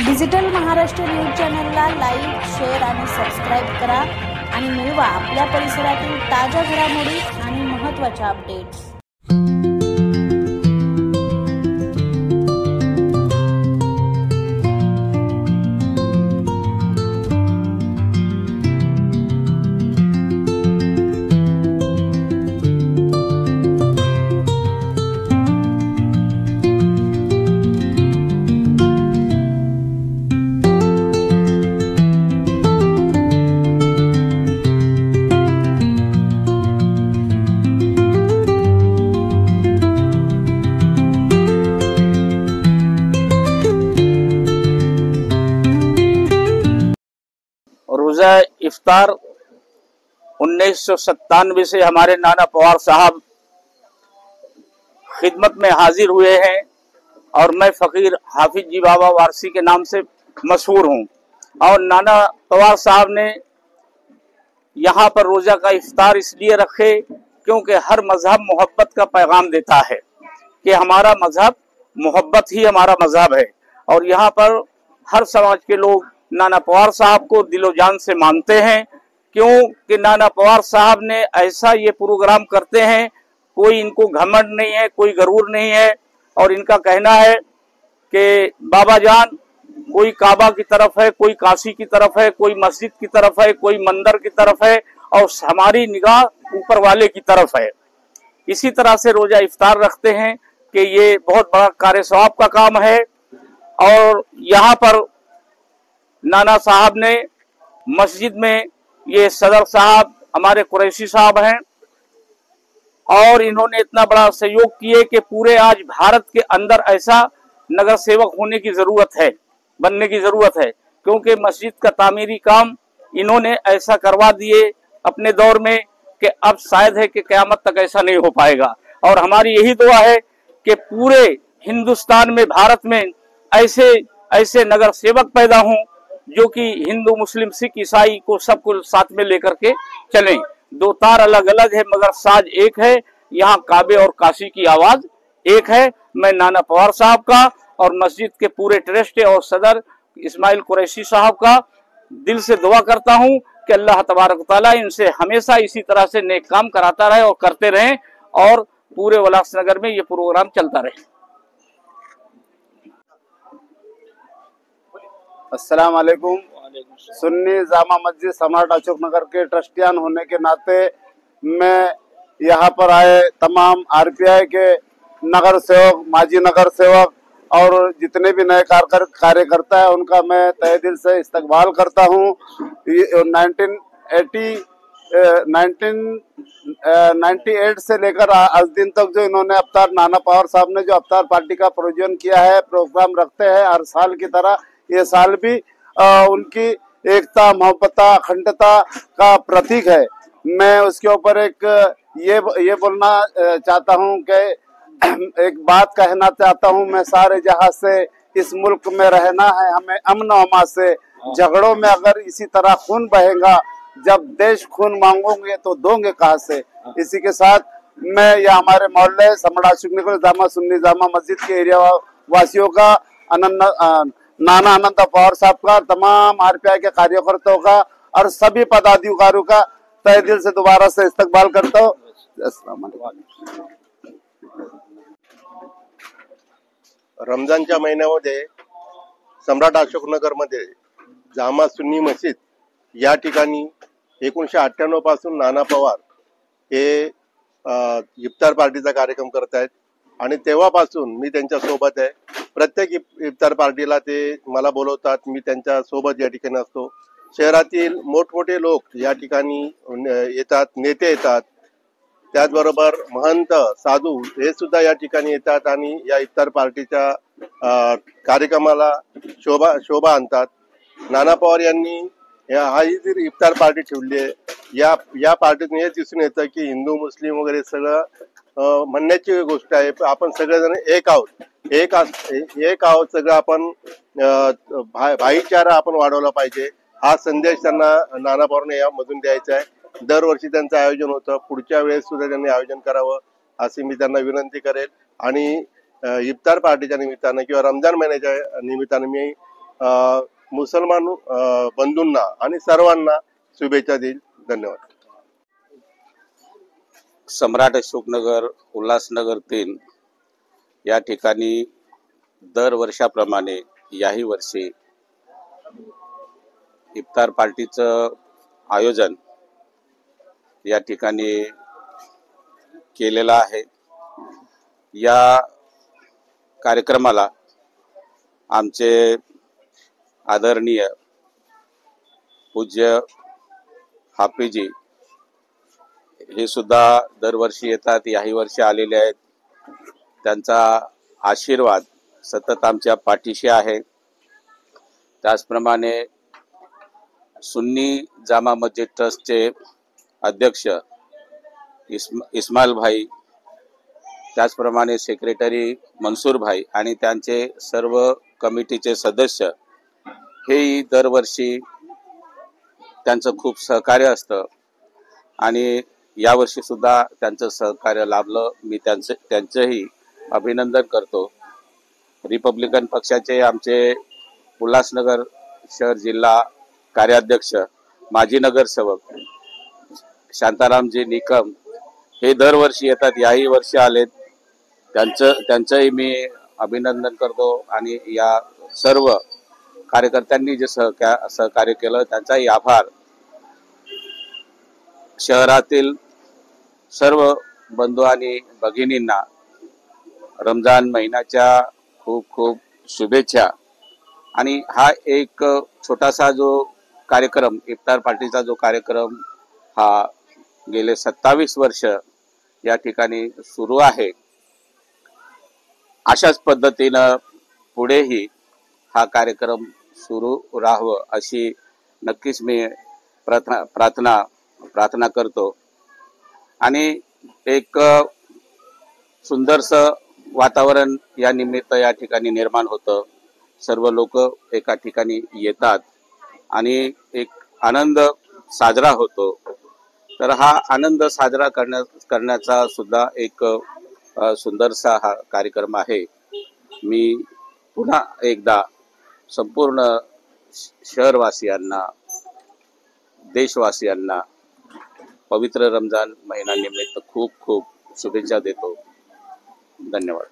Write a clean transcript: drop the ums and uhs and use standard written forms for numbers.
Digital Maharashtra news चॅनलला like, share आणि subscribe करा आणि मिळवा आपल्या परिसरातील ताज्या घडामोडी आणि महत्त्वाच्या अपडेट्स। रोज़ा इफ्तार 1997 से हमारे नाना पवार साहब खिदमत में हाजिर हुए हैं और मैं फ़कीर हाफिज जी बाबा वारसी के नाम से मशहूर हूँ। और नाना पवार साहब ने यहाँ पर रोज़ा का इफ्तार इसलिए रखे क्योंकि हर मजहब मोहब्बत का पैगाम देता है कि हमारा मजहब मोहब्बत ही हमारा मजहब है। और यहाँ पर हर समाज के लोग नाना पवार साहब को दिलो जान से मानते हैं, क्योंकि नाना पवार साहब ने ऐसा ये प्रोग्राम करते हैं, कोई इनको घमंड नहीं है, कोई गरूर नहीं है। और इनका कहना है कि बाबा जान कोई काबा की तरफ है, कोई काशी की तरफ है, कोई मस्जिद की तरफ है, कोई मंदिर की तरफ है और हमारी निगाह ऊपर वाले की तरफ है। इसी तरह से रोजा इफ्तार रखते हैं कि ये बहुत बड़ा कार्य सवाब का काम है। और यहाँ पर नाना साहब ने मस्जिद में, ये सदर साहब हमारे कुरैशी साहब हैं और इन्होंने इतना बड़ा सहयोग किए कि पूरे आज भारत के अंदर ऐसा नगर सेवक होने की जरूरत है, बनने की जरूरत है, क्योंकि मस्जिद का तामीरी काम इन्होंने ऐसा करवा दिए अपने दौर में कि अब शायद है कि क़यामत तक ऐसा नहीं हो पाएगा। और हमारी यही दुआ है कि पूरे हिंदुस्तान में, भारत में ऐसे ऐसे नगर सेवक पैदा हों जो कि हिंदू, मुस्लिम, सिख, ईसाई को सबको साथ में लेकर के चलें। दो तार अलग अलग है मगर साज एक है, यहाँ काबे और काशी की आवाज एक है। मैं नाना पवार साहब का और मस्जिद के पूरे ट्रस्ट और सदर इस्माइल कुरैशी साहब का दिल से दुआ करता हूँ कि अल्लाह तबारक तआला इनसे हमेशा इसी तरह से नेक काम कराता रहे और करते रहें और पूरे उल्लासनगर में ये प्रोग्राम चलता रहे। अस्सलाम वालेकुम। सुन्नी जामा मस्जिद सम्राट अशोक नगर के ट्रस्टियान होने के नाते मैं यहाँ पर आए तमाम आरपीआई के नगर सेवक, माजी नगर सेवक और जितने भी नए कार्यकर्ता है उनका मैं तहे दिल से इस्तकबाल करता हूँ। 1998 से लेकर आज दिन तक जो इन्होंने अवतार, नाना पवार साहब ने जो अवतार पार्टी का प्रोजन किया है, प्रोग्राम रखते हैं हर साल की तरह, ये साल भी उनकी एकता, मोहब्बता, अखंडता का प्रतीक है। मैं उसके ऊपर एक ये बोलना चाहता हूँ कि एक बात कहना चाहता हूँ, मैं सारे जहां से इस मुल्क में रहना है, हमें अमन अमा से। झगड़ों में अगर इसी तरह खून बहेगा, जब देश खून मांगोगे तो दोगे कहाँ से। इसी के साथ मैं यह हमारे मोहल्ले सम्राट अशोक नगर जामा सुन्नी जामा मस्जिद के एरिया वासियों का, नाना अनंत पवार साहब का, तमाम आरपीआई के कार्यकर्ताओं का और सभी पदाधिकारियों का तहे दिल से दोबारा से इस्तकबाल करता हूँ। रमजानच्या महिन्यामध्ये सम्राट अशोक नगर मध्ये जामा सुन्नी मस्जिद या ठिकाणी 1998 पासून नाना पवार हे इफ्तार पार्टीचा कार्यक्रम करत आहेत आणि तेव्हापासून मी त्यांच्या सोबत आहे। प्रत्येक इफ्तार पार्टीला ते मला बोलवतात, मी त्यांच्या सोबत या ठिकाणी असतो। शहरातील मोठमोठे लोक या ठिकाणी येतात, नेते येतात, त्याचबरोबर महंत, साधू हे सुद्धा या ठिकाणी येतात आणि या इफ्तार पार्टीच्या कार्यक्रमाला शोभा आणतात। नाना पवार यांनी ही जी इफ्तार पार्टी ठेवली आहे, या पार्टीतून हे दिसून येतं की हिंदू, मुस्लिम वगैरे सगळं म्हणण्याची गोष्ट आहे, आपण सगळेजण एक आहोत, एक आहोत सगळं। आपण भाईचारा आपण वाढवला पाहिजे, हा संदेश त्यांना नाना पवारांना यामधून द्यायचा आहे। दरवर्षी त्यांचं आयोजन होतं, पुढच्या वेळेस सुद्धा त्यांनी आयोजन करावं अशी मी त्यांना विनंती करेल। आणि इफ्तार पार्टीच्या निमित्तानं किंवा रमजान महिन्याच्या निमित्तानं मी मुसलमान बंधूंना आणि सर्वांना शुभेच्छा देईल. धन्यवाद. सम्राट अशोकनगर उल्हासनगर 3 या ठिकाणी दरवर्षाप्रमाणे याही वर्षी इफ्तार पार्टीचं आयोजन या ठिकाणी केलेलं आहे. या कार्यक्रमाला आमचे आदरणीय पूज्य हाफिजी हे सुद्धा दरवर्षी येतात, याही वर्षी आलेले आहेत. त्यांचा आशीर्वाद सतत आमच्या पाठीशी आहे. त्याचप्रमाणे सुन्नी जामा मस्जिद ट्रस्टचे अध्यक्ष इस्माइल भाई, त्याचप्रमाणे सेक्रेटरी मनसूर भाई आणि त्यांचे सर्व कमिटीचे सदस्य हेही दरवर्षी त्यांचं खूप सहकार्य असतं आणि यावर्षी सुद्धा त्यांचं सहकार्य लाभलं. मी त्यांचंही अभिनंदन करतो. रिपब्लिकन पक्षाचे आमचे उल्हासनगर शहर जिल्हा कार्याध्यक्ष माजी नगरसेवक शांतारामजी निकम हे दरवर्षी येतात, याही वर्षी आलेत. त्यांचंही मी अभिनंदन करतो आणि या सर्व कार्यकर्त्यांनी जे सहकार्य केलं त्यांचाही आभार. शहरातील सर्व बंधू आणि भगिनींना रमजान महिन्याच्या खूप खूप शुभेच्छा. आणि हा एक छोटासा जो कार्यक्रम, इफ्तार पार्टीचा जो कार्यक्रम हा गेले 27 वर्ष या ठिकाणी सुरू आहे. अशाच पद्धतीनं पुढेही हा कार्यक्रम सुरू राहावं अशी नक्कीच मी प्रार्थना करतो. आणि एक सुंदरसं वातावरण या निमित्त या ठिकाणी निर्माण होतं. सर्व लोक एका ठिकाणी येतात आणि एक आनंद साजरा होतो. तर हा आनंद साजरा करण्याचा सुद्धा एक सुंदरसा हा कार्यक्रम आहे. मी पुन्हा एकदा संपूर्ण शहरवासियांना, देशवासियांना पवित्र रमजान महिन्यानिमित्त खूप खूप शुभेच्छा देतो. धन्यवाद.